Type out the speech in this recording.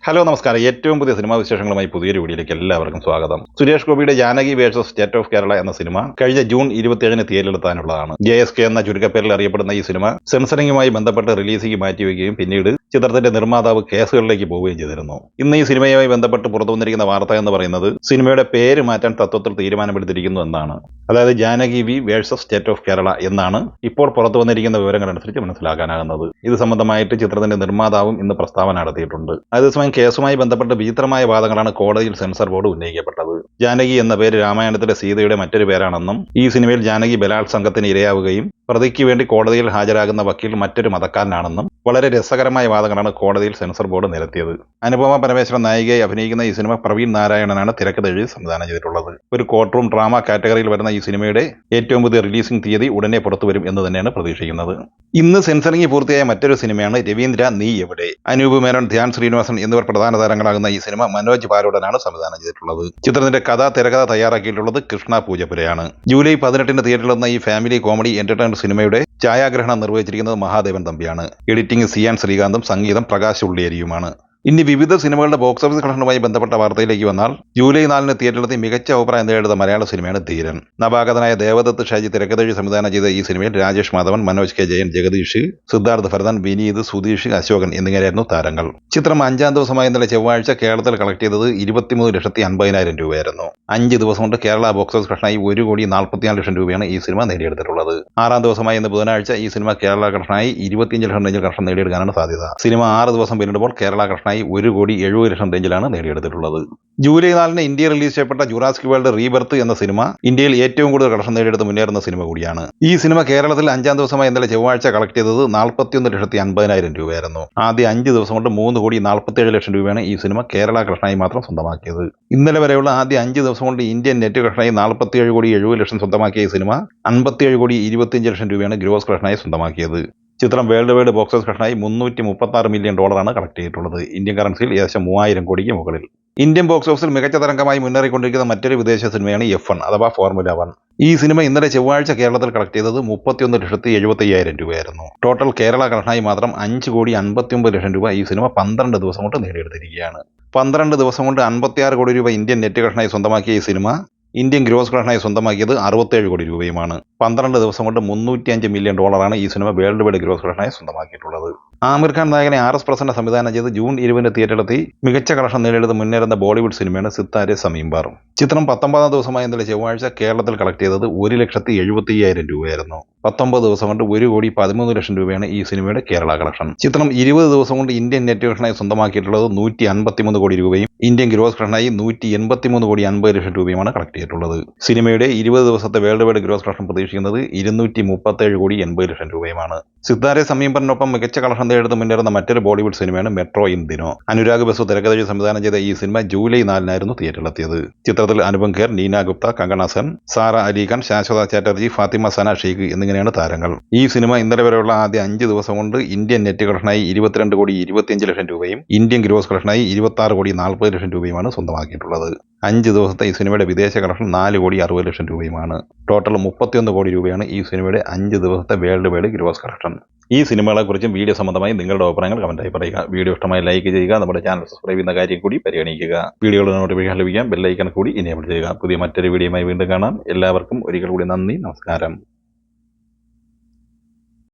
Hello നമസ്കാരം. ഏറ്റവും പുതിയ സിനിമാ വിശേഷങ്ങളുമായി പുതിയൊരു വീഡിയോയിലേക്ക് എല്ലാവർക്കും സ്വാഗതം. സുരേഷ് ഗോപിയുടെ Janaki versus state of Kerala എന്ന സിനിമ കഴിഞ്ഞ ജൂൺ 27-ന് തിയേറ്ററിലെത്താനുള്ളതാണ്. JSK എന്ന ചുരുക്കപ്പേരിൽ അറിയപ്പെടുന്ന ഈ സിനിമ സെൻസറിംഗുമായി ബന്ധപ്പെട്ട് റിലീസിംഗ് മാറ്റിവെക്കുകയും പിന്നീട് ചിത്രത്തിന്റെ നിർമ്മാതാവ് കേസുകളിലേക്ക് പോവുകയും ചെയ്തിരുന്നു. ഇന്ന് ഈ സിനിമയുമായി ബന്ധപ്പെട്ട് പുറത്തു വന്നിരിക്കുന്ന വാർത്ത എന്ന് പറയുന്നത് സിനിമയുടെ പേര് മാറ്റാൻ തത്വത്തിൽ തീരുമാനമെടുത്തിരിക്കുന്നു എന്നാണ്. അതായത് Janaki V versus state of Kerala എന്നാണ് ഇപ്പോൾ പുറത്തു വന്നിരിക്കുന്ന വിവരങ്ങളനുസരിച്ച് മനസ്സിലാക്കാനാകുന്നത്. ഇത് സംബന്ധമായിട്ട് ചിത്രത്തിന്റെ നിർമ്മാതാവും ഇന്ന് പ്രസ്താവന നടത്തിയിട്ടുണ്ട്. അതേസമയം കേസുമായി ബന്ധപ്പെട്ട് വിചിത്രമായ വാദങ്ങളാണ് കോടതിയിൽ സെൻസർ ബോർഡ് ഉന്നയിക്കപ്പെട്ടത്. ജാനകി എന്ന പേര് രാമായണത്തിലെ സീതയുടെ മറ്റൊരു പേരാണെന്നും ഈ സിനിമയിൽ ജാനകി ബലാത്സംഗത്തിന് ഇരയാവുകയും പ്രതിക്ക് വേണ്ടി കോടതിയിൽ ഹാജരാകുന്ന വക്കീൽ മറ്റൊരു മതക്കാരനാണെന്നും വളരെ രസകരമായ വാദങ്ങളാണ് കോടതിയിൽ സെൻസർ ബോർഡ് നിരത്തിയത്. അനുപമ പരമേശ്വരൻ നായികയായി അഭിനയിക്കുന്ന ഈ സിനിമ പ്രവീൺ നാരായണനാണ് തിരക്കഥ എഴുതി സംവിധാനം ചെയ്തിട്ടുള്ളത്. ഒരു കോർട്ട് റൂം ഡ്രാമ കാറ്റഗറിയിൽ വരുന്ന ഈ സിനിമയുടെ ഏറ്റവും പുതിയ റിലീസിംഗ് തീയതി ഉടനെ പുറത്തുവരും എന്ന് തന്നെയാണ് പ്രതീക്ഷിക്കുന്നത്. ഇന്ന് സെൻസറിംഗ് പൂർത്തിയായ മറ്റൊരു സിനിമയാണ് രവീന്ദ്ര നീ എവിടെ. അനൂപ് മേനോൻ, ധ്യാൻ ശ്രീനിവാസൻ എന്നിവർ പ്രധാന താരങ്ങളാകുന്ന ഈ സിനിമ മനോജ് പാലോടനാണ് സംവിധാനം ചെയ്തിട്ടുള്ളത്. ചിത്രത്തിന്റെ തിരക്കഥ തയ്യാറാക്കിയിട്ടുള്ളത് കൃഷ്ണ പൂജപ്പുരയാണ്. ജൂലൈ 18-ന് തിയേറ്ററിലെത്തുന്ന ഈ ഫാമിലി കോമഡി എന്റർടൈനർ സിനിമയുടെ ഛായാഗ്രഹണം നിർവഹിച്ചിരിക്കുന്നത് മഹാദേവൻ തമ്പിയാണ്. എഡിറ്റിംഗ് സിയാൻ ശ്രീകാന്തും, സംഗീതം പ്രകാശ് ഉള്ളിയേരിയുമാണ്. ഇനി വിവിധ സിനിമകളുടെ ബോക്സ് ഓഫീസ് കളക്ഷനുമായി ബന്ധപ്പെട്ട വാർത്തയിലേക്ക് വന്നാൽ ജൂലൈ 4-ന് തിയേറ്ററിലെത്തി മികച്ച അഭിപ്രായം നേടിയ മലയാള സിനിമയാണ് ധീരൻ. നവാഗതനായ ദേവദത്ത് ഷാജി തിരക്കഥ സംവിധാനം ചെയ്ത ഈ സിനിമയിൽ രാജേഷ് മാധവൻ, മനോജ് കെ ജയൻ, ജഗദീഷ്, സിദ്ധാർത്ഥ് ഭരതൻ, വിനീത്, സുധീഷ്, അശോകൻ എന്നിങ്ങനെയായിരുന്നു താരങ്ങൾ. ചിത്രം 5-ാം ദിവസമായ ഇന്നലെ ചൊവ്വാഴ്ച കേരളത്തിൽ കളക്ട് ചെയ്തത് 23,50,000 രൂപയായിരുന്നു. 5 ദിവസം കൊണ്ട് കേരള ബോക്സ് ഓഫീസ് കളക്ഷനായി 1,44,00,000 രൂപയാണ് ഈ സിനിമ നേടിയെടുത്തിട്ടുള്ളത്. 6-ാം ദിവസമായ ഇന്ന് ബുധനാഴ്ച ഈ സിനിമ കേരള കളക്ഷനായി 25 ലക്ഷം റേഞ്ചിൽ കളക്ഷൻ നേടിയെടുക്കാനാണ് സാധ്യത. സിനിമ 6 ദിവസം പിന്നിടുമ്പോൾ കേരള കളക്ഷനായി 1,70,00,000 റേഞ്ചിലാണ് നേടിയെടുത്തിട്ടുള്ളത്. ജൂലൈ 4-ന് ഇന്ത്യയിൽ റിലീസ് ചെയ്യപ്പെട്ട ജുറാസിക് വേൾഡ് റീബർത്ത് എന്ന സിനിമ ഇന്ത്യയിൽ ഏറ്റവും കൂടുതൽ കളക്ഷൻ നേടിയെടുത്ത് മുന്നേറുന്ന സിനിമ കൂടിയാണ്. ഈ സിനിമ കേരളത്തിൽ 5-ാം ദിവസമായി ഇന്നലെ ചൊവ്വാഴ്ച കളക്ട് ചെയ്തത് 41,50,000 രൂപയായിരുന്നു. ആദ്യ 5 ദിവസം കൊണ്ട് 3,47,00,000 രൂപയാണ് ഈ സിനിമ കേരള കളക്ഷനായി മാത്രം സ്വന്തമാക്കിയത്. ഇന്നലെ വരെയുള്ള ആദ്യ 5 ദിവസം കൊണ്ട് ഇന്ത്യൻ നെറ്റ് കളക്ഷനായി 47,70,00,000 സ്വന്തമാക്കിയ ഈ സിനിമ 57,25,00,000 രൂപയാണ് ഗ്രോസ് കളക്ഷനായി സ്വന്തമാക്കിയത്. ചിത്രം വേൾഡ് വൈഡ് ബോക്സ് ഓഫീസ് കളക്ഷനായി $336 മില്യൺ കളക്ട് ചെയ്തിട്ടുള്ളത്. ഇന്ത്യൻ കറൻസിയിൽ ഏകദേശം 3,000 കോടിക്ക് മുകളിൽ. ഇന്ത്യൻ ബോക്സ് ഓഫീസിൽ മികച്ച തരംഗമായി മുന്നേറിക്കൊണ്ടിരിക്കുന്ന മറ്റൊരു വിദേശ സിനിമയാണ് F1 അഥവാ ഫോർമുല 1. ഈ സിനിമ ഇന്നലെ ചൊവ്വാഴ്ച കേരളത്തിൽ കളക്ട് ചെയ്തത് 31,75,000 രൂപയായിരുന്നു. ടോട്ടൽ കേരള കളക്ഷനായി മാത്രം 5,59,00,000 രൂപ ഈ സിനിമ 12 ദിവസം കൊണ്ട് നേടിയെടുത്തിരിക്കുകയാണ്. 12 ദിവസം കൊണ്ട് 56 കോടി രൂപ ഇന്ത്യൻ നെറ്റ് കളക്ഷനായി സ്വന്തമാക്കിയ ഈ സിനിമ ഇന്ത്യൻ ഗ്രോസ് കളക്ഷനായി സ്വന്തമാക്കിയത് 67 കോടി രൂപയുമാണ്. 12 ദിവസം കൊണ്ട് $305 മില്യൺ ഈ സിനിമ വേൾഡ് വൈഡ് ഗ്രോസ് കളക്ഷനായി സ്വന്തമാക്കിയിട്ടുള്ളത്. ആമിർ ഖാൻ നായകനെ RS പ്രസന്ന സംവിധാനം ചെയ്ത് ജൂൺ 20-ന് തിയേറ്ററിലെത്തി മികച്ച കളക്ഷൻ നേടിയെടുത്ത് മുന്നേറുന്ന ബോളിവുഡ് സിനിമയാണ് സിത്താരെ സമീം ബാർ. ചിത്രം 19-ാം ദിവസമായ ഇന്നലെ ചൊവ്വാഴ്ച കേരളത്തിൽ കളക്ട് ചെയ്തത് 1,70,75,000 രൂപയായിരുന്നു. 19 ദിവസം കൊണ്ട് 1,13,00,000 രൂപയാണ് ഈ സിനിമയുടെ കേരള കളക്ഷൻ. ചിത്രം 20 ദിവസം കൊണ്ട് ഇന്ത്യൻ നെറ്റ് കളക്ഷനായി സ്വന്തമാക്കിയിട്ടുള്ളത് 153 കോടി രൂപയും ഇന്ത്യൻ ഗ്രോസ് കളക്ഷനായി 183,50,00,000 രൂപയുമാണ് കളക്ട് ചെയ്തിട്ടുള്ളത്. സിനിമയുടെ 20 ദിവസത്തെ വേൾഡ് വൈഡ് ഗ്രോസ് കളക്ഷൻ പ്രതീക്ഷിക്കുന്നത് 237,80,00,000 രൂപയുമാണ്. സിത്താരെ സമീപനൊപ്പം മികച്ച കളക്ഷൻ നേടിയെടുത്ത് മുന്നേറുന്ന മറ്റൊരു ബോളിവുഡ് സിനിമയാണ് മെട്രോ ഇൻ ദിനോ. അനുരാഗ് ബസു തിരക്കഥ സംവിധാനം ചെയ്ത ഈ സിനിമ ജൂലൈ 4-നായിരുന്നു തിയേറ്ററിലെത്തിയത്. ചിത്രത്തിൽ അനുപം ഖേർ, നീന ഗുപ്ത, കങ്കണ സെൻ, സാറ അലി ഖാൻ, ശാശ്വത ചാറ്റർജി, ഫാത്തിമ സന ഷെയ്ഖ് എന്നിങ്ങനെയാണ് താരങ്ങൾ. ഈ സിനിമ ഇന്നലെ വരെയുള്ള ആദ്യ 5 ദിവസം കൊണ്ട് ഇന്ത്യൻ നെറ്റ് കളക്ഷനായി 22,25,00,000 രൂപയും ഇന്ത്യൻ ഗ്രോസ് കളക്ഷനായി 26,40,00,000 രൂപയുമാണ് സ്വന്തമാക്കിയിട്ടുള്ളത്. 5 ദിവസത്തെ ഈ സിനിമയുടെ വിദേശ കളക്ഷൻ 4,60,00,000 രൂപയുമാണ്. ടോട്ടൽ 31 കോടി രൂപയാണ് ഈ സിനിമയുടെ 5 ദിവസത്തെ വേൾഡ് വൈഡ് ഗ്രോസ് കളക്ഷൻ. ഈ സിനിമകളെക്കുറിച്ചും വീഡിയോ സംബന്ധമായി നിങ്ങളുടെ അഭിപ്രായങ്ങൾ കമന്റായി പറയുക. വീഡിയോ ഇഷ്ടമായി ലൈക്ക് ചെയ്യുക. നമ്മുടെ ചാനൽ സബ്സ്ക്രൈബ് ചെയ്യുന്ന കാര്യം കൂടി പരിഗണിക്കുക. വീഡിയോയുടെ നോട്ടിഫിക്കേഷൻ ലഭിക്കാൻ ബെല്ലൈക്കൺ കൂടി എനേബിൾ ചെയ്യുക. പുതിയ മറ്റൊരു വീഡിയോയുമായി വീണ്ടും കാണാം. എല്ലാവർക്കും ഒരിക്കൽ കൂടി നന്ദി, നമസ്കാരം.